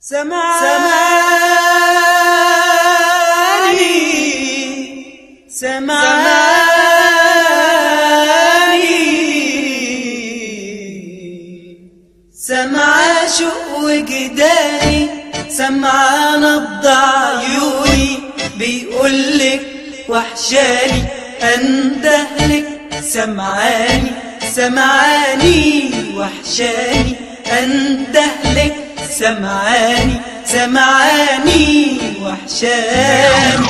سمعة شوق وجداني، سمعة نبض عيوني بيقولك وحشاني اندهلك، سمعاني سمعاني وحشاني اندهلك، سمعاني سمعاني وحشاني.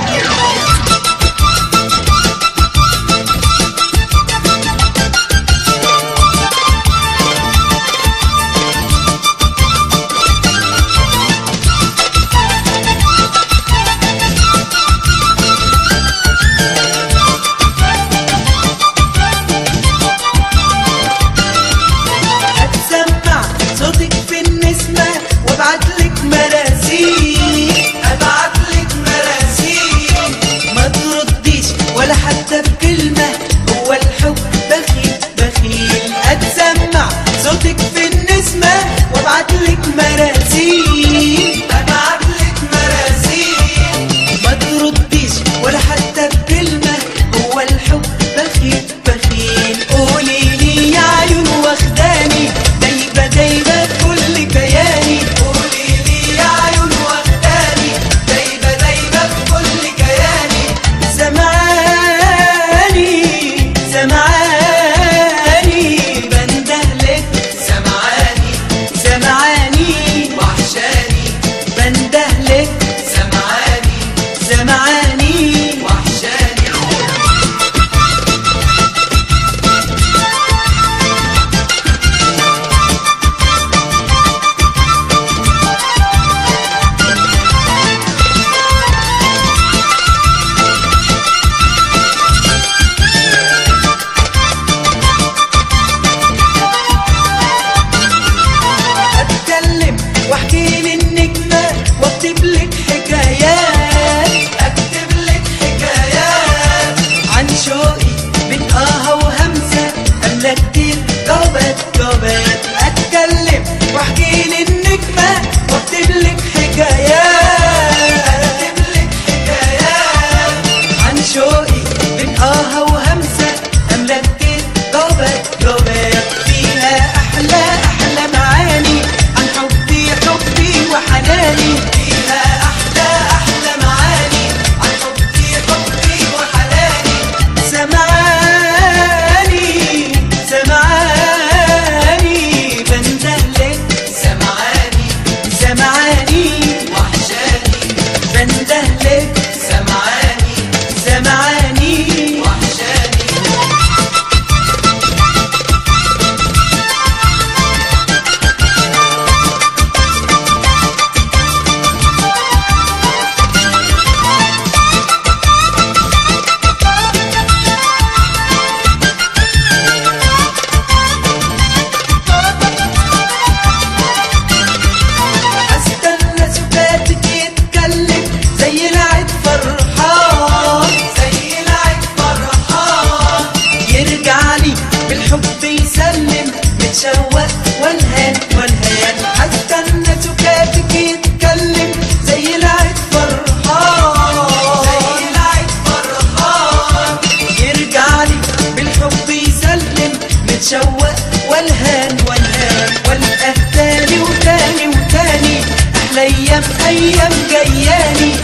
ابعتلك مراسيل ما ترديش ولا حتى بكلمة، هو الحب بخيل بخيل. اتسمع صوتك في النسمة وابعتلك مراسيل ما ترديش ولا حتى بكلمة، هو الحب بخيل بخيل. قوليلي يا عيون واخداني دايبة دايبة كل كياني، كتير جوابات اتكلم واحكيلي النجمة واكتبلك حكايات عن شوقي بين وهمسة، املا كتير جوابات فيها احلى معاني عن حبي وحناني، فيها احلى معاني عن حبي وحناني. سمعاني بندهلك، سمعاني وحشاني بندهلك، سمعاني وحشاني. بالحب يسلم متشوق والهان هستنى سكاتك يتكلم زي العيد فرحان يرجعلي بالحب يسلم متشوق والهان والقى تاني وتاني احلى ايام جياني.